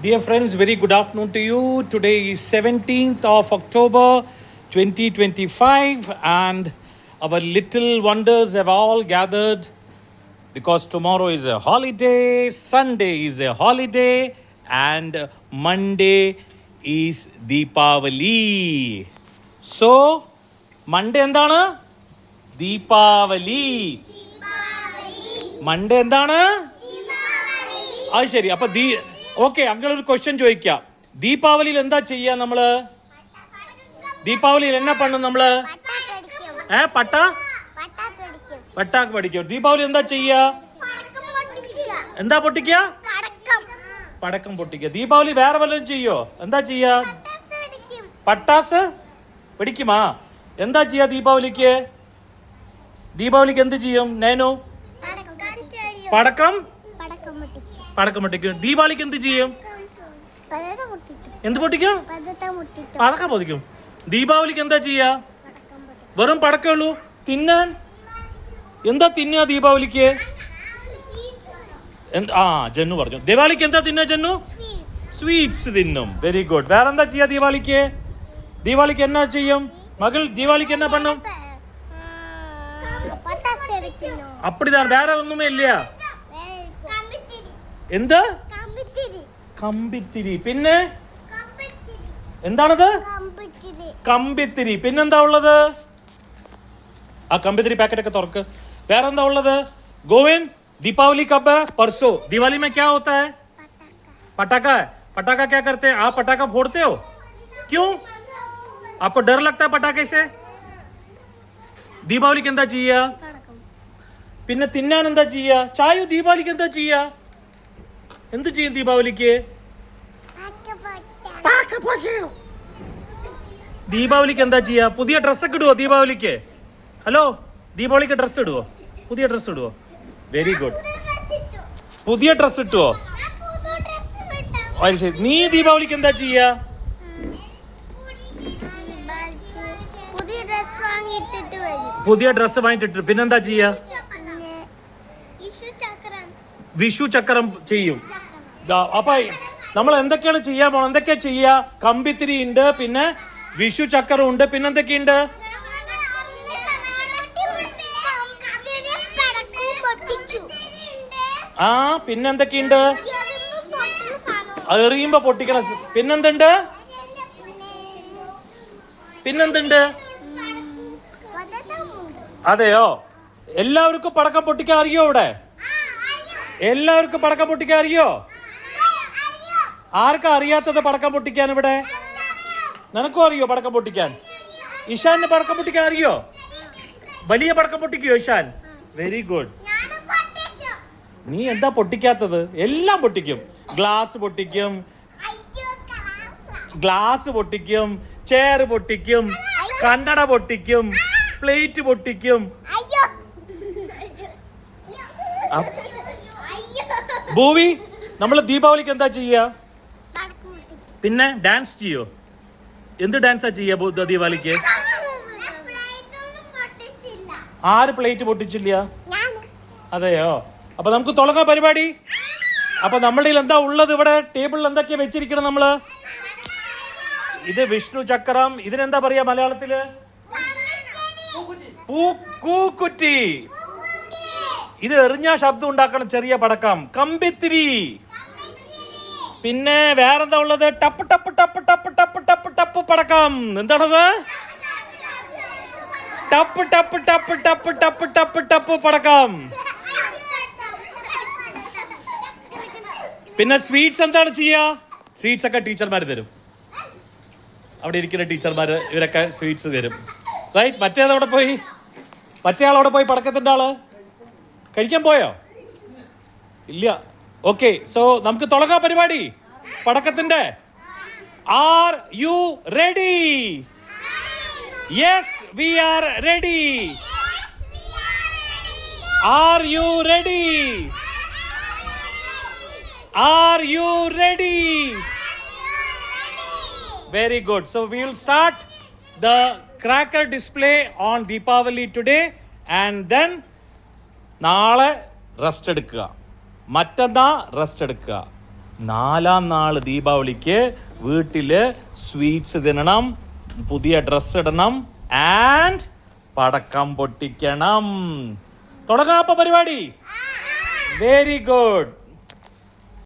Dear friends, very good afternoon to you. Today is 17th of October 2025 and our little wonders have all gathered because tomorrow is a holiday, Sunday is a holiday and Monday is Deepavali. So, Monday എന്താണ്? Deepavali. Monday എന്താണ്? അത് ശരി. അപ്പൊ okay, അങ്ങനെ ഒരു question ചോദിക്കാം. ദീപാവലിയിൽ എന്താ ചെയ്യാ നമ്മള്? ദീപാവലിയിൽ എന്നാ പണ്ണും നമ്മള്? പട്ടാക്ക് പഠിക്കും. ദീപാവലി എന്താ ചെയ്യാ? എന്താ പൊട്ടിക്കുക? പടക്കം പൊട്ടിക്കുക. ദീപാവലി വേറെ വല്ലതും ചെയ്യോ? എന്താ ചെയ്യാ? പട്ടാസ് വെടിക്കുമാ? എന്താ ചെയ്യാ ദീപാവലിക്ക്? ദീപാവലിക്ക് എന്ത് ചെയ്യും? നേനു പടക്കം പൊട്ടിക്കും. ദീപാവലിക്ക് എന്ത് ചെയ്യും? എന്ത് പൊട്ടിക്കും? പടക്കം പൊട്ടിക്കും. ദീപാവലിക്ക് എന്താ ചെയ്യാ? വെറും പടക്കേ ഉള്ളൂ. തിന്നാൻ എന്താ തിന്നുക ദീപാവലിക്ക്? ജന്നു പറഞ്ഞു. ദീപാവലിക്ക് എന്താ തിന്നുക ജന്നു? സ്വീറ്റ്സ് തിന്നും. Very good. വേറെ എന്താ ചെയ്യാ ദീപാവലിക്ക്? ദീപാവലിക്ക് എന്നാ ചെയ്യും മകൾ? ദീപാവലിക്ക് എന്നാ പണ്ണും? അപ്പടിതാണ്. വേറെ ഒന്നുമേ ഇല്ല. എന്ത്? കമ്പിത്തിരി. പിന്നെ എന്താണത്? കമ്പിത്തിരി. പിന്നെന്താ ഉള്ളത്? ആ കമ്പിത്തിരി പാക്കറ്റ് ഒക്കെ തുറക്ക്. വേറെ എന്താ ഉള്ളത്? ഗോവിൻ, दीपावली कब है? परसों. दिवाली में क्या होता है? पटाखा है. पटाखा क्या करते हैं? आप पटाखा फोड़ते हो? क्यों? आपको डर लगता है पटाखे से? ദീപാവലിക്ക് എന്താ ചെയ്യാ? പിന്നെ തിന്നാൻ എന്താ ചെയ്യാ? ചായ. ദീപാവലിക്ക് എന്താ ചെയ്യാ? എന്ത് ചെയ്യും ദീപാവലിക്ക്? ദീപാവലിക്ക് എന്താ ചെയ്യാ? പുതിയ ഡ്രസ്സൊക്കെ ഇടുവോ ദീപാവലിക്ക്? ഹലോ, ദീപാവലിക്ക് ഡ്രസ്സ് ഇടുവോ? പുതിയ ഡ്രസ്സ് ഇടുവോ? Very good. പുതിയ ഡ്രസ്സ് ഇട്ടുവോ? ശരി. നീ ദീപാവലിക്ക് എന്താ ചെയ്യാ? പുതിയ ഡ്രസ്സ് വാങ്ങിട്ടിട്ട് പിന്നെന്താ ചെയ്യാ? വിഷു ചക്രം ചെയ്യും. അപ്പൊ നമ്മൾ എന്തൊക്കെയാണ് ചെയ്യാൻ പോണം? എന്തൊക്കെയാ ചെയ്യാ? കമ്പിത്തിരി ഉണ്ട്, പിന്നെ വിഷു ചക്രം ഉണ്ട്, പിന്നെന്തൊക്കെയുണ്ട്? പിന്നെന്തൊക്കെയുണ്ട്? എറിയുമ്പോ പൊട്ടിക്കണം. പിന്നെന്തുണ്ട്? അതെയോ? എല്ലാവർക്കും പടക്കം പൊട്ടിക്കാൻ അറിയോ? ഇവിടെ എല്ലാവർക്കും പടക്കം പൊട്ടിക്കാൻ അറിയോ? ആർക്കാ അറിയാത്തത് പടക്കം പൊട്ടിക്കാൻ ഇവിടെ? നിനക്കും അറിയോ പടക്കം പൊട്ടിക്കാൻ? ഇഷാന് പടക്കം പൊട്ടിക്കാൻ അറിയോ? വലിയ പടക്കം പൊട്ടിക്കോ ഇഷാൻ? Very good. നീ എന്താ പൊട്ടിക്കാത്തത്? എല്ലാം പൊട്ടിക്കും. ഗ്ലാസ് പൊട്ടിക്കും, ചെയർ പൊട്ടിക്കും, കണ്ണട പൊട്ടിക്കും, പ്ലേറ്റ് പൊട്ടിക്കും. ഭൂവി, നമ്മൾ ദീപാവലിക്ക് എന്താ ചെയ്യാ? പിന്നെ ഡാൻസ് ചെയ്യോ? എന്ത് ഡാൻസാ ചെയ്യാ ദീപാവലിക്ക്? ആര് പ്ലേറ്റ് പൊട്ടിച്ചില്ല? അതെയോ? അപ്പൊ നമുക്ക് തുടങ്ങാം പരിപാടി. അപ്പൊ നമ്മളുടെ എന്താ ഉള്ളത്? ഇവിടെ ടേബിളിൽ എന്തൊക്കെയാ വെച്ചിരിക്കണം നമ്മള്? ഇത് വിഷ്ണു ചക്രം. ഇതിനെന്താ പറയാ മലയാളത്തില്? പൂക്കുറ്റി. ഇത് എറിഞ്ഞ ശബ്ദം ഉണ്ടാക്കണം, ചെറിയ പടക്കം. കമ്പിത്തിരി. പിന്നെ വേറെന്താ ഉള്ളത്? ടപ്പ് ടപ്പ് ടപ്പ് ടപ്പ് ടപ്പ് ടപ്പ് ടപ്പ് പടക്കം. എന്താണത്? ടപ്പ് ടപ്പ് ടപ്പ് ടപ്പ് ടപ്പ് ടപ്പ് ടപ്പ് പടക്കം. പിന്നെ സ്വീറ്റ്സ് എന്താണ് ചെയ്യാ? സ്വീറ്റ്സ് ഒക്കെ ടീച്ചർമാർ തരും. അവിടെ ഇരിക്കുന്ന ടീച്ചർമാർ ഇവരൊക്കെ സ്വീറ്റ്സ് തരും. റൈറ്റ്. മറ്റേ ആളവിടെ പോയി പടക്കത്തിൻ്റെ ആള് കഴിക്കാൻ പോയോ? ഇല്ല. ഓക്കെ, സോ നമുക്ക് തുടങ്ങാം പരിപാടി. പടക്കത്തിന്റെ. Are you ready? Yes, we are ready. Are you ready? Are you ready? Very good. So we will start the cracker display on Deepavali today and then നാളെ റെസ്റ്റ് എടുക്കുക, മറ്റന്നാ റെസ്റ്റ് എടുക്കുക, 4-ാം നാൾ ദീപാവലിക്ക് വീട്ടിൽ സ്വീറ്റ്സ് തിന്നണം, പുതിയ ഡ്രസ്സ് ഇടണം ആൻഡ് പടക്കം പൊട്ടിക്കണം. തുടങ്ങാം അപ്പൊ പരിപാടി. Very good.